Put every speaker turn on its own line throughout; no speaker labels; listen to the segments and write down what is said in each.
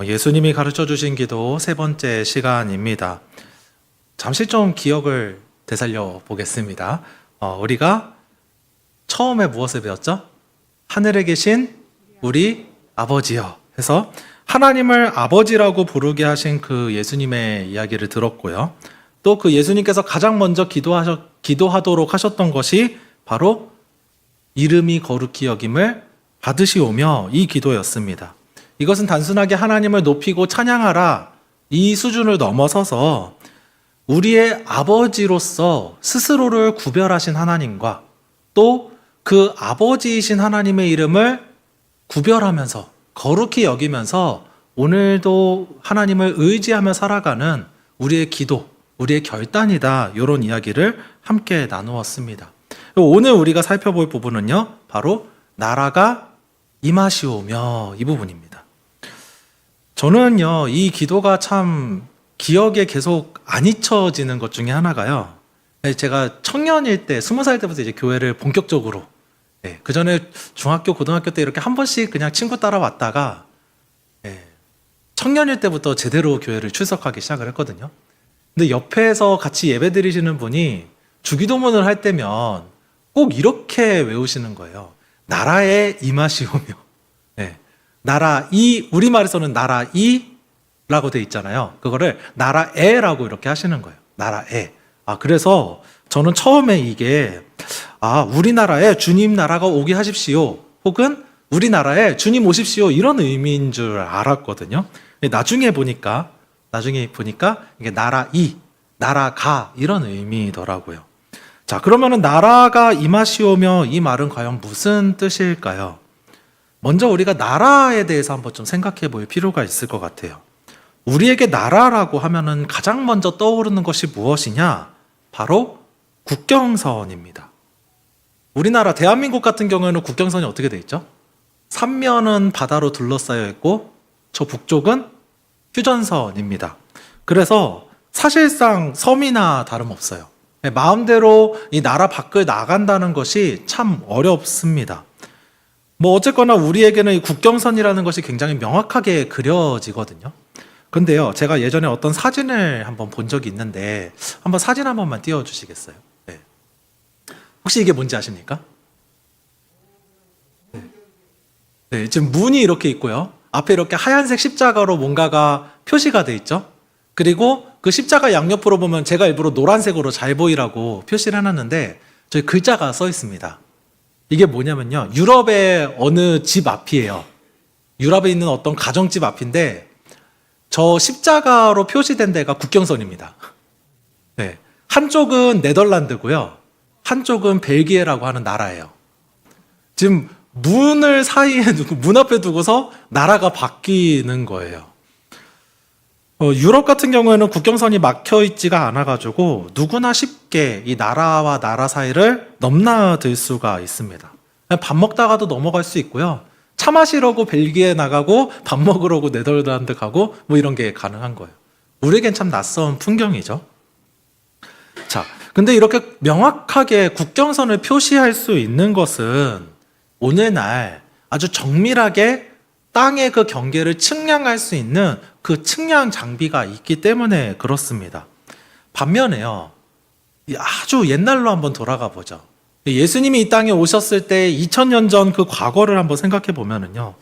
예수님이 가르쳐 주신 기도 세 번째 시간입니다. 잠시 좀 기억을 되살려 보겠습니다. 우리가 처음에 무엇을 배웠죠? 하늘에 계신 우리 아버지여 해서 하나님을 아버지라고 부르게 하신 그 예수님의 이야기를 들었고요. 또 그 예수님께서 가장 먼저 기도하도록 하셨던 것이 바로 이름이 거룩히 여김을 받으시오며 이 기도였습니다. 이것은 단순하게 하나님을 높이고 찬양하라 이 수준을 넘어서서 우리의 아버지로서 스스로를 구별하신 하나님과 또 그 아버지이신 하나님의 이름을 구별하면서 거룩히 여기면서 오늘도 하나님을 의지하며 살아가는 우리의 기도, 우리의 결단이다 이런 이야기를 함께 나누었습니다. 오늘 우리가 살펴볼 부분은요, 바로 나라가 임하시오며 이 부분입니다. 저는요, 이 기도가 참 기억에 계속 안 잊혀지는 것 중에 하나가요. 제가 청년일 때, 20살 때부터 이제 교회를 본격적으로, 그 전에 중학교, 고등학교 때 이렇게 한 번씩 그냥 친구 따라왔다가, 청년일 때부터 제대로 교회를 출석하기 시작을 했거든요. 근데 옆에서 같이 예배 드리시는 분이 주기도문을 할 때면 꼭 이렇게 외우시는 거예요. 나라에 임하시오며. 나라 이, 우리말에서는 나라 이라고 돼 있잖아요. 그거를 나라에라고 이렇게 하시는 거예요. 나라에. 그래서 저는 처음에 이게, 우리나라에 주님 나라가 오게 하십시오. 혹은 우리나라에 주님 오십시오. 이런 의미인 줄 알았거든요. 나중에 보니까 이게 나라 이, 나라가 이런 의미더라고요. 자, 그러면은 나라가 임하시오며 이 말은 과연 무슨 뜻일까요? 먼저 우리가 나라에 대해서 한번 좀 생각해 볼 필요가 있을 것 같아요. 우리에게 나라라고 하면은 가장 먼저 떠오르는 것이 무엇이냐? 바로 국경선입니다. 우리나라 대한민국 같은 경우에는 국경선이 어떻게 돼 있죠? 삼면은 바다로 둘러싸여 있고 저 북쪽은 휴전선입니다. 그래서 사실상 섬이나 다름없어요. 마음대로 이 나라 밖을 나간다는 것이 참 어렵습니다. 어쨌거나 우리에게는 이 국경선이라는 것이 굉장히 명확하게 그려지거든요. 근데요, 제가 예전에 어떤 사진을 한번 본 적이 있는데 한번 사진 한 번만 띄워주시겠어요? 혹시 이게 뭔지 아십니까? 지금 문이 이렇게 있고요. 앞에 이렇게 하얀색 십자가로 뭔가가 표시가 돼 있죠. 그리고 그 십자가 양옆으로 보면 제가 일부러 노란색으로 잘 보이라고 표시를 해놨는데 저기 글자가 써 있습니다. 이게 뭐냐면요, 유럽의 어느 집 앞이에요. 유럽에 있는 어떤 가정집 앞인데 저 십자가로 표시된 데가 국경선입니다. 한쪽은 네덜란드고요, 한쪽은 벨기에라고 하는 나라예요. 지금 문을 사이에 두고, 문 앞에 두고서 나라가 바뀌는 거예요. 유럽 같은 경우에는 국경선이 막혀 있지가 않아가지고 누구나 쉽게 이 나라와 나라 사이를 넘나들 수가 있습니다. 밥 먹다가도 넘어갈 수 있고요. 차 마시려고 벨기에 나가고 밥 먹으려고 네덜란드 가고 이런 게 가능한 거예요. 우리에겐 참 낯선 풍경이죠. 자, 근데 이렇게 명확하게 국경선을 표시할 수 있는 것은 오늘날 아주 정밀하게 땅의 그 경계를 측량할 수 있는 그 측량 장비가 있기 때문에 그렇습니다. 반면에요, 아주 옛날로 한번 돌아가 보죠. 예수님이 이 땅에 오셨을 때 2000년 전 그 과거를 한번 생각해 보면은요,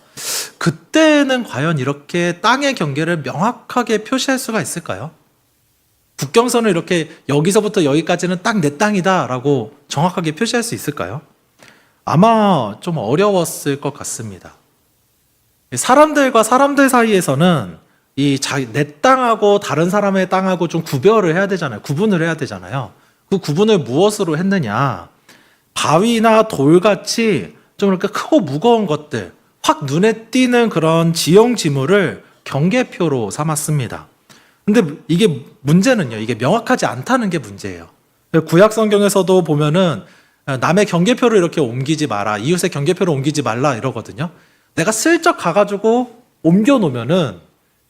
그때는 과연 이렇게 땅의 경계를 명확하게 표시할 수가 있을까요? 국경선을 이렇게 여기서부터 여기까지는 딱 내 땅이다라고 정확하게 표시할 수 있을까요? 아마 좀 어려웠을 것 같습니다. 사람들과 사람들 사이에서는 내 땅하고 다른 사람의 땅하고 좀 구별을 해야 되잖아요. 구분을 해야 되잖아요. 그 구분을 무엇으로 했느냐? 바위나 돌같이 좀 이렇게 크고 무거운 것들, 확 눈에 띄는 그런 지형지물을 경계표로 삼았습니다. 근데 이게 문제는요, 이게 명확하지 않다는 게 문제예요. 구약 성경에서도 보면은 남의 경계표를 이렇게 옮기지 마라, 이웃의 경계표를 옮기지 말라 이러거든요. 내가 슬쩍 가가지고 옮겨 놓으면은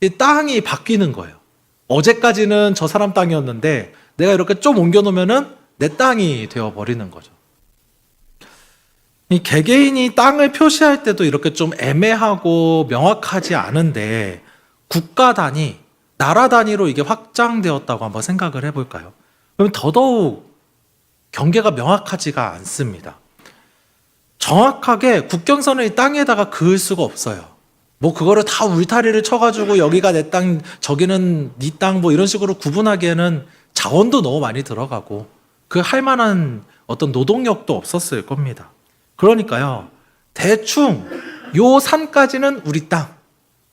이 땅이 바뀌는 거예요. 어제까지는 저 사람 땅이었는데 내가 이렇게 좀 옮겨 놓으면은 내 땅이 되어 버리는 거죠. 이 개개인이 땅을 표시할 때도 이렇게 좀 애매하고 명확하지 않은데 국가 단위, 나라 단위로 이게 확장되었다고 한번 생각을 해볼까요? 그럼 더더욱 경계가 명확하지가 않습니다. 정확하게 국경선을 이 땅에다가 그을 수가 없어요. 뭐 그거를 다 울타리를 쳐가지고 여기가 내 땅, 저기는 네 땅 뭐 이런 식으로 구분하기에는 자원도 너무 많이 들어가고 그 할 만한 어떤 노동력도 없었을 겁니다. 그러니까요, 대충 요 산까지는 우리 땅,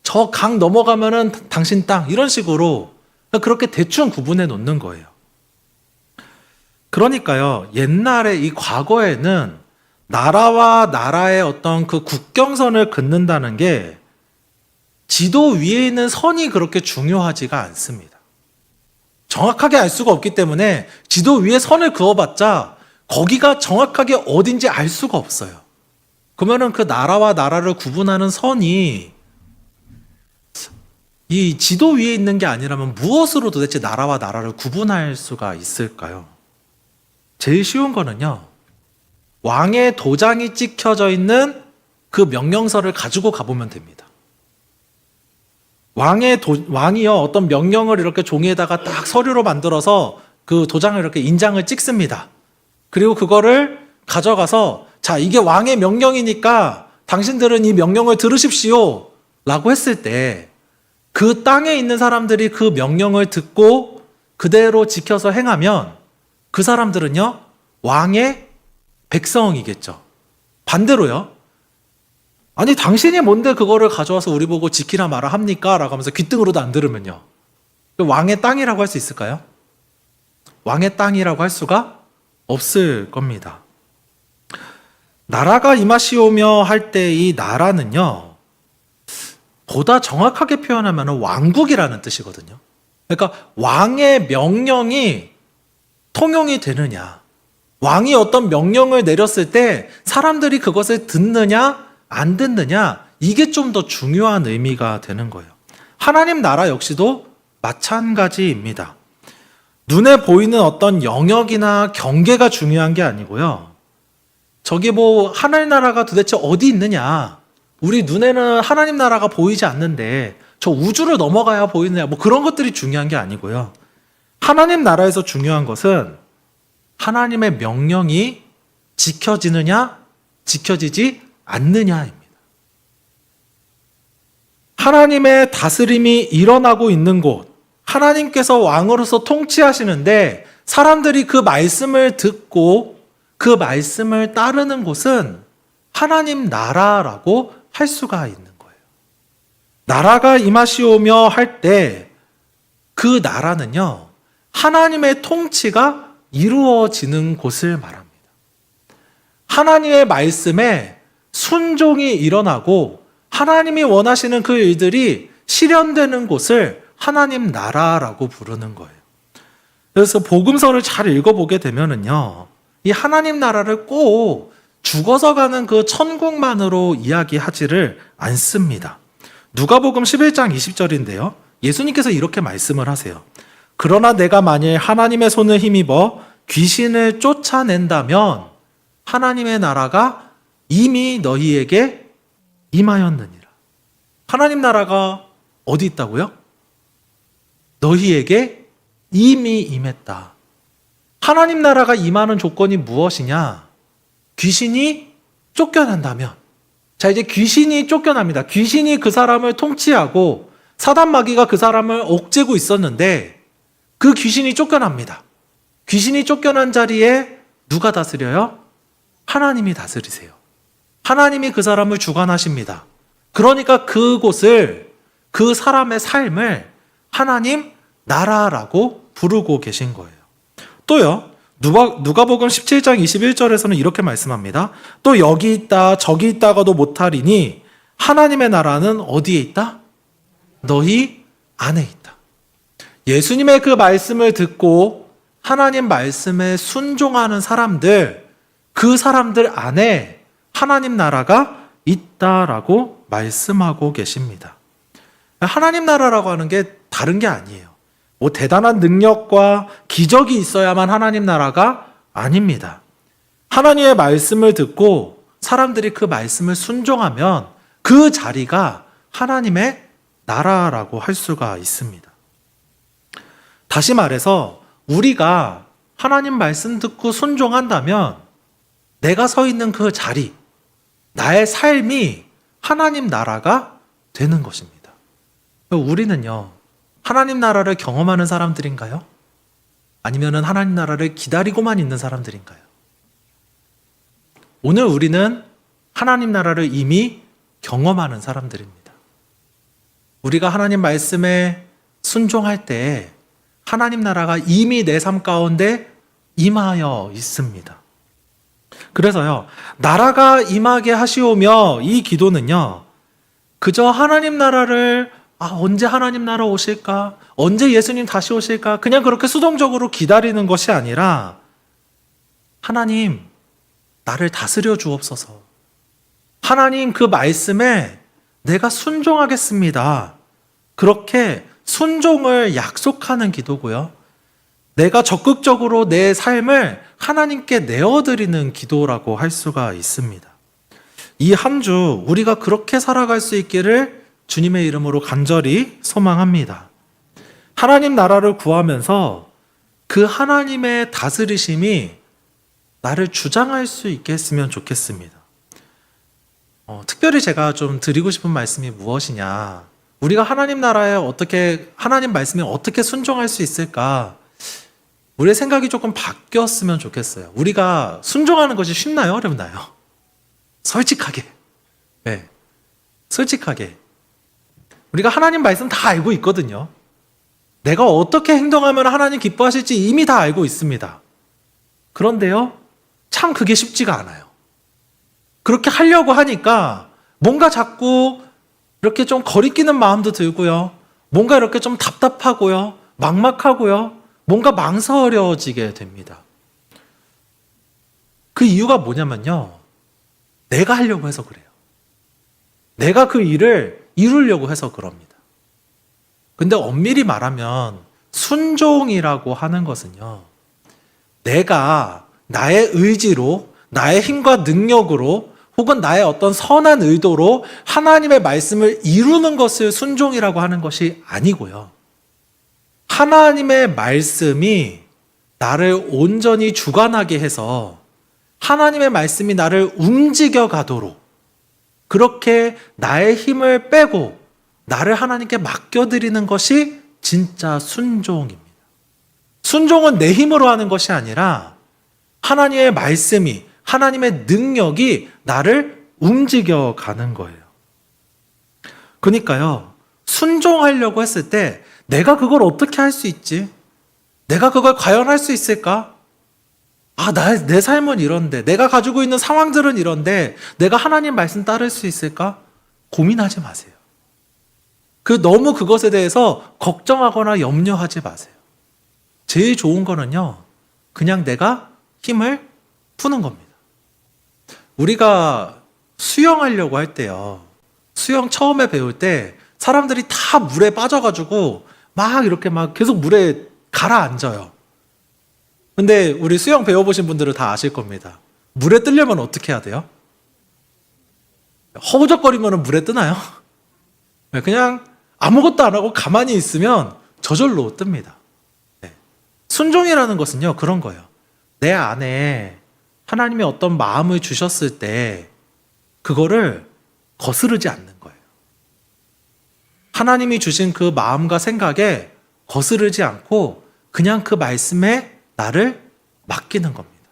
저 강 넘어가면은 당신 땅, 이런 식으로 그렇게 대충 구분해 놓는 거예요. 그러니까요, 옛날에 이 과거에는 나라와 나라의 어떤 그 국경선을 긋는다는 게 지도 위에 있는 선이 그렇게 중요하지가 않습니다. 정확하게 알 수가 없기 때문에 지도 위에 선을 그어봤자 거기가 정확하게 어딘지 알 수가 없어요. 그러면은 그 나라와 나라를 구분하는 선이 이 지도 위에 있는 게 아니라면 무엇으로 도대체 나라와 나라를 구분할 수가 있을까요? 제일 쉬운 거는요, 왕의 도장이 찍혀져 있는 그 명령서를 가지고 가보면 됩니다. 왕이요, 어떤 명령을 이렇게 종이에다가 딱 서류로 만들어서 그 도장을 이렇게 인장을 찍습니다. 그리고 그거를 가져가서, 자, 이게 왕의 명령이니까 당신들은 이 명령을 들으십시오 라고 했을 때 그 땅에 있는 사람들이 그 명령을 듣고 그대로 지켜서 행하면 그 사람들은요, 왕의 백성이겠죠. 반대로요, 아니 당신이 뭔데 그거를 가져와서 우리 보고 지키라 마라 합니까? 라고 하면서 귀등으로도 안 들으면요, 왕의 땅이라고 할 수 있을까요? 왕의 땅이라고 할 수가 없을 겁니다. 나라가 임하시오며 할 때 이 나라는요, 보다 정확하게 표현하면 왕국이라는 뜻이거든요. 그러니까 왕의 명령이 통용이 되느냐, 왕이 어떤 명령을 내렸을 때 사람들이 그것을 듣느냐 안 듣느냐, 이게 좀 더 중요한 의미가 되는 거예요. 하나님 나라 역시도 마찬가지입니다. 눈에 보이는 어떤 영역이나 경계가 중요한 게 아니고요, 저기 뭐 하나님 나라가 도대체 어디 있느냐, 우리 눈에는 하나님 나라가 보이지 않는데 저 우주를 넘어가야 보이느냐, 뭐 그런 것들이 중요한 게 아니고요, 하나님 나라에서 중요한 것은 하나님의 명령이 지켜지느냐 지켜지지 않느냐입니다. 하나님의 다스림이 일어나고 있는 곳, 하나님께서 왕으로서 통치하시는데 사람들이 그 말씀을 듣고 그 말씀을 따르는 곳은 하나님 나라라고 할 수가 있는 거예요. 나라가 임하시오며 할 때 그 나라는요, 하나님의 통치가 이루어지는 곳을 말합니다. 하나님의 말씀에 순종이 일어나고 하나님이 원하시는 그 일들이 실현되는 곳을 하나님 나라라고 부르는 거예요. 그래서 복음서를 잘 읽어보게 되면은요, 이 하나님 나라를 꼭 죽어서 가는 그 천국만으로 이야기하지를 않습니다. 누가복음 11장 20절인데요. 예수님께서 이렇게 말씀을 하세요. 그러나 내가 만일 하나님의 손을 힘입어 귀신을 쫓아낸다면 하나님의 나라가 이미 너희에게 임하였느니라. 하나님 나라가 어디 있다고요? 너희에게 이미 임했다. 하나님 나라가 임하는 조건이 무엇이냐? 귀신이 쫓겨난다면. 자, 이제 귀신이 쫓겨납니다. 귀신이 그 사람을 통치하고 사단 마귀가 그 사람을 옥죄고 있었는데 그 귀신이 쫓겨납니다. 귀신이 쫓겨난 자리에 누가 다스려요? 하나님이 다스리세요. 하나님이 그 사람을 주관하십니다. 그러니까 그곳을, 그 사람의 삶을 하나님 나라라고 부르고 계신 거예요. 또요, 누가복음 17장 21절에서는 이렇게 말씀합니다. 또 여기 있다 저기 있다가도 못하리니 하나님의 나라는 어디에 있다? 너희 안에 있다. 예수님의 그 말씀을 듣고 하나님 말씀에 순종하는 사람들, 그 사람들 안에 하나님 나라가 있다라고 말씀하고 계십니다. 하나님 나라라고 하는 게 다른 게 아니에요. 뭐 대단한 능력과 기적이 있어야만 하나님 나라가 아닙니다. 하나님의 말씀을 듣고 사람들이 그 말씀을 순종하면 그 자리가 하나님의 나라라고 할 수가 있습니다. 다시 말해서 우리가 하나님 말씀 듣고 순종한다면 내가 서 있는 그 자리, 나의 삶이 하나님 나라가 되는 것입니다. 우리는요, 하나님 나라를 경험하는 사람들인가요? 아니면 하나님 나라를 기다리고만 있는 사람들인가요? 오늘 우리는 하나님 나라를 이미 경험하는 사람들입니다. 우리가 하나님 말씀에 순종할 때 하나님 나라가 이미 내 삶 가운데 임하여 있습니다. 그래서요, 나라가 임하게 하시오며 이 기도는요, 그저 하나님 나라를 언제 하나님 나라 오실까? 언제 예수님 다시 오실까? 그냥 그렇게 수동적으로 기다리는 것이 아니라 하나님, 나를 다스려 주옵소서. 하나님 그 말씀에 내가 순종하겠습니다. 그렇게 순종을 약속하는 기도고요. 내가 적극적으로 내 삶을 하나님께 내어드리는 기도라고 할 수가 있습니다. 이 한 주 우리가 그렇게 살아갈 수 있기를 주님의 이름으로 간절히 소망합니다. 하나님 나라를 구하면서 그 하나님의 다스리심이 나를 주장할 수 있게 했으면 좋겠습니다. 특별히 제가 좀 드리고 싶은 말씀이 무엇이냐, 우리가 하나님 나라에 하나님 말씀에 어떻게 순종할 수 있을까, 우리의 생각이 조금 바뀌었으면 좋겠어요. 우리가 순종하는 것이 쉽나요? 어렵나요? 솔직하게. 네. 솔직하게. 우리가 하나님 말씀 다 알고 있거든요. 내가 어떻게 행동하면 하나님 기뻐하실지 이미 다 알고 있습니다. 그런데요, 참 그게 쉽지가 않아요. 그렇게 하려고 하니까 뭔가 자꾸 이렇게 좀 거리끼는 마음도 들고요. 뭔가 이렇게 좀 답답하고요. 막막하고요. 뭔가 망설여지게 됩니다. 그 이유가 뭐냐면요, 내가 하려고 해서 그래요. 내가 그 일을 이루려고 해서 그럽니다. 근데 엄밀히 말하면 순종이라고 하는 것은요, 내가 나의 의지로, 나의 힘과 능력으로, 혹은 나의 어떤 선한 의도로 하나님의 말씀을 이루는 것을 순종이라고 하는 것이 아니고요. 하나님의 말씀이 나를 온전히 주관하게 해서 하나님의 말씀이 나를 움직여 가도록, 그렇게 나의 힘을 빼고 나를 하나님께 맡겨드리는 것이 진짜 순종입니다. 순종은 내 힘으로 하는 것이 아니라 하나님의 말씀이, 하나님의 능력이 나를 움직여 가는 거예요. 그러니까요, 순종하려고 했을 때 내가 그걸 어떻게 할 수 있지? 내가 그걸 과연 할 수 있을까? 내 삶은 이런데, 내가 가지고 있는 상황들은 이런데, 내가 하나님 말씀 따를 수 있을까? 고민하지 마세요. 너무 그것에 대해서 걱정하거나 염려하지 마세요. 제일 좋은 거는요, 그냥 내가 힘을 푸는 겁니다. 우리가 수영하려고 할 때요, 수영 처음에 배울 때 사람들이 다 물에 빠져가지고 이렇게 계속 물에 가라앉아요. 근데 우리 수영 배워보신 분들은 다 아실 겁니다. 물에 뜨려면 어떻게 해야 돼요? 허우적거리면 물에 뜨나요? 그냥 아무것도 안 하고 가만히 있으면 저절로 뜹니다. 순종이라는 것은요, 그런 거예요. 내 안에 하나님이 어떤 마음을 주셨을 때 그거를 거스르지 않는 거예요. 하나님이 주신 그 마음과 생각에 거스르지 않고 그냥 그 말씀에 나를 맡기는 겁니다.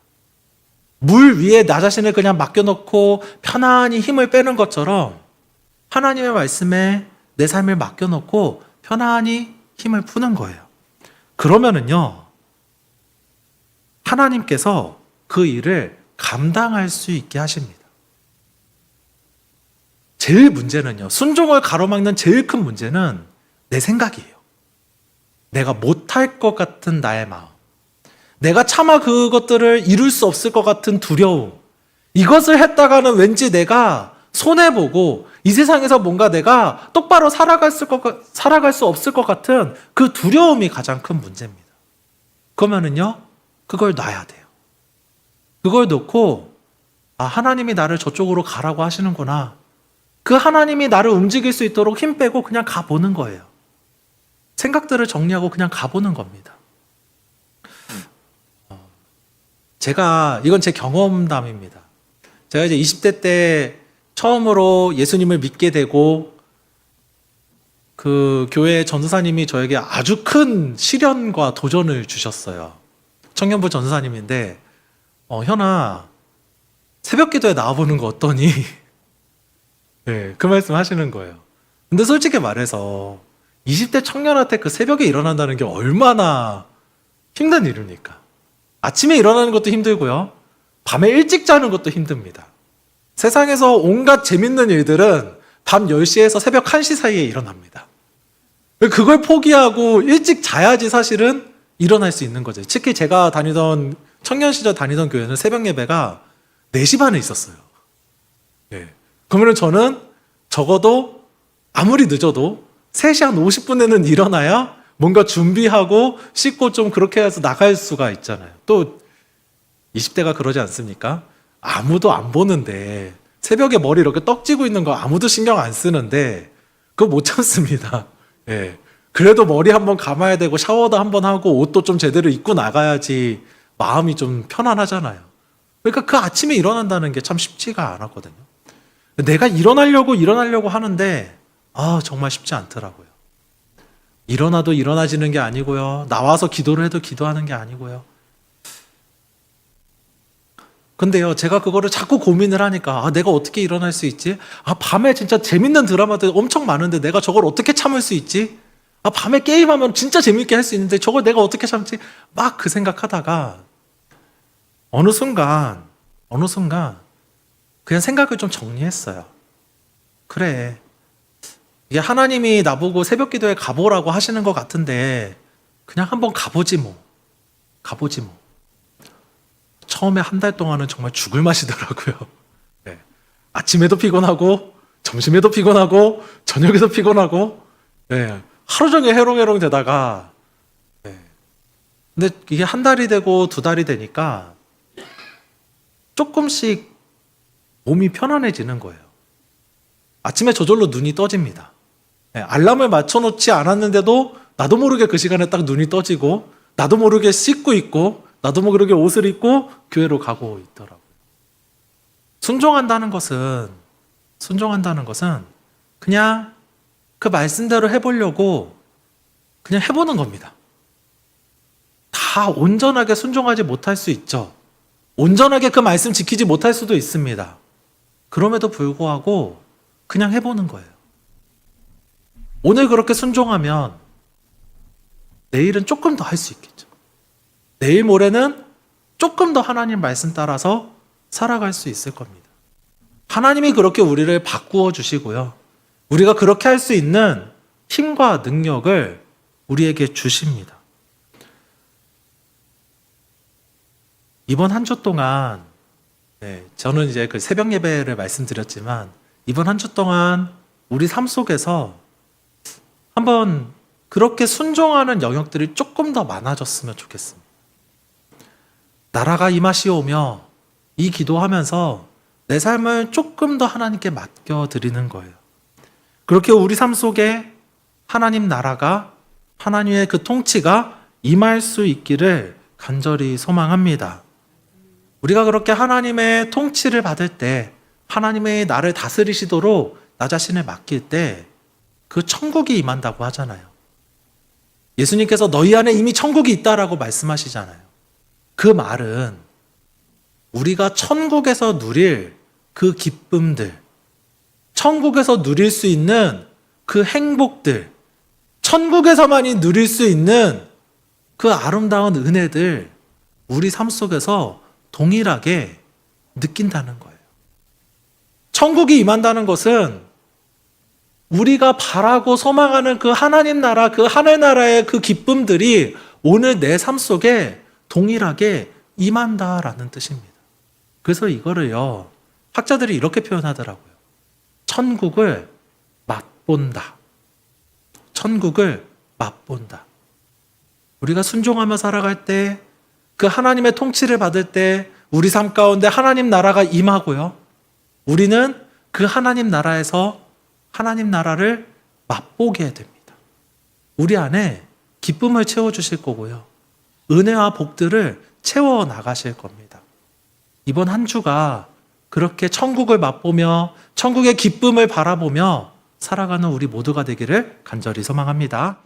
물 위에 나 자신을 그냥 맡겨놓고 편안히 힘을 빼는 것처럼 하나님의 말씀에 내 삶을 맡겨놓고 편안히 힘을 푸는 거예요. 그러면은요, 하나님께서 그 일을 감당할 수 있게 하십니다. 제일 문제는요, 순종을 가로막는 제일 큰 문제는 내 생각이에요. 내가 못할 것 같은 나의 마음, 내가 차마 그것들을 이룰 수 없을 것 같은 두려움, 이것을 했다가는 왠지 내가 손해보고 이 세상에서 뭔가 내가 똑바로 살아갈 수 없을 것 같은 그 두려움이 가장 큰 문제입니다. 그러면은요, 그걸 놔야 돼요. 그걸 놓고 하나님이 나를 저쪽으로 가라고 하시는구나, 그 하나님이 나를 움직일 수 있도록 힘 빼고 그냥 가보는 거예요. 생각들을 정리하고 그냥 가보는 겁니다. 이건 제 경험담입니다. 제가 이제 20대 때 처음으로 예수님을 믿게 되고 그 교회 전도사님이 저에게 아주 큰 시련과 도전을 주셨어요. 청년부 전도사님인데, 현아, 새벽 기도에 나와보는 거 어떠니? 네, 그 말씀 하시는 거예요. 근데 솔직히 말해서 20대 청년한테 그 새벽에 일어난다는 게 얼마나 힘든 일입니까? 아침에 일어나는 것도 힘들고요. 밤에 일찍 자는 것도 힘듭니다. 세상에서 온갖 재밌는 일들은 밤 10시에서 새벽 1시 사이에 일어납니다. 그걸 포기하고 일찍 자야지 사실은 일어날 수 있는 거죠. 특히 제가 청년 시절 다니던 교회는 새벽 예배가 4시 반에 있었어요. 예. 그러면 저는 적어도 아무리 늦어도 3시 한 50분에는 일어나야 뭔가 준비하고 씻고 좀 그렇게 해서 나갈 수가 있잖아요. 또 20대가 그러지 않습니까? 아무도 안 보는데 새벽에 머리 이렇게 떡지고 있는 거 아무도 신경 안 쓰는데 그거 못 참습니다. 예. 그래도 머리 한번 감아야 되고 샤워도 한번 하고 옷도 좀 제대로 입고 나가야지 마음이 좀 편안하잖아요. 그러니까 그 아침에 일어난다는 게 참 쉽지가 않았거든요. 내가 일어나려고 하는데 정말 쉽지 않더라고요. 일어나도 일어나지는 게 아니고요. 나와서 기도를 해도 기도하는 게 아니고요. 근데요, 제가 그거를 자꾸 고민을 하니까 내가 어떻게 일어날 수 있지? 밤에 진짜 재밌는 드라마들 엄청 많은데 내가 저걸 어떻게 참을 수 있지? 밤에 게임하면 진짜 재밌게 할 수 있는데 저걸 내가 어떻게 참지? 막 그 생각하다가 어느 순간 그냥 생각을 좀 정리했어요. 그래, 이게 하나님이 나보고 새벽 기도에 가보라고 하시는 것 같은데 그냥 한번 가보지 뭐. 처음에 한 달 동안은 정말 죽을 맛이더라고요. 네. 아침에도 피곤하고 점심에도 피곤하고 저녁에도 피곤하고, 네. 하루 종일 해롱해롱 되다가, 네. 근데 이게 한 달이 되고 2달이 되니까 조금씩 몸이 편안해지는 거예요. 아침에 저절로 눈이 떠집니다. 네. 알람을 맞춰놓지 않았는데도 나도 모르게 그 시간에 딱 눈이 떠지고 나도 모르게 씻고 있고 나도 모르게 옷을 입고 교회로 가고 있더라고요. 순종한다는 것은 그냥 그 말씀대로 해보려고 그냥 해보는 겁니다. 다 온전하게 순종하지 못할 수 있죠. 온전하게 그 말씀 지키지 못할 수도 있습니다. 그럼에도 불구하고 그냥 해보는 거예요. 오늘 그렇게 순종하면 내일은 조금 더 할 수 있겠죠. 내일 모레는 조금 더 하나님 말씀 따라서 살아갈 수 있을 겁니다. 하나님이 그렇게 우리를 바꾸어 주시고요. 우리가 그렇게 할 수 있는 힘과 능력을 우리에게 주십니다. 이번 한 주 동안, 저는 이제 그 새벽 예배를 말씀드렸지만, 이번 한 주 동안 우리 삶 속에서 한번 그렇게 순종하는 영역들이 조금 더 많아졌으면 좋겠습니다. 나라가 임하시오며 이 기도하면서 내 삶을 조금 더 하나님께 맡겨드리는 거예요. 그렇게 우리 삶 속에 하나님 나라가, 하나님의 그 통치가 임할 수 있기를 간절히 소망합니다. 우리가 그렇게 하나님의 통치를 받을 때, 하나님의 나를 다스리시도록 나 자신을 맡길 때 그 천국이 임한다고 하잖아요. 예수님께서 너희 안에 이미 천국이 있다라고 말씀하시잖아요. 그 말은 우리가 천국에서 누릴 그 기쁨들, 천국에서 누릴 수 있는 그 행복들, 천국에서만이 누릴 수 있는 그 아름다운 은혜들, 우리 삶 속에서 동일하게 느낀다는 거예요. 천국이 임한다는 것은 우리가 바라고 소망하는 그 하나님 나라, 그 하늘나라의 그 기쁨들이 오늘 내 삶 속에 동일하게 임한다라는 뜻입니다. 그래서 이거를요, 학자들이 이렇게 표현하더라고요. 천국을 맛본다. 천국을 맛본다. 우리가 순종하며 살아갈 때, 그 하나님의 통치를 받을 때 우리 삶 가운데 하나님 나라가 임하고요. 우리는 그 하나님 나라에서 하나님 나라를 맛보게 됩니다. 우리 안에 기쁨을 채워주실 거고요. 은혜와 복들을 채워 나가실 겁니다. 이번 한 주가 그렇게 천국을 맛보며 천국의 기쁨을 바라보며 살아가는 우리 모두가 되기를 간절히 소망합니다.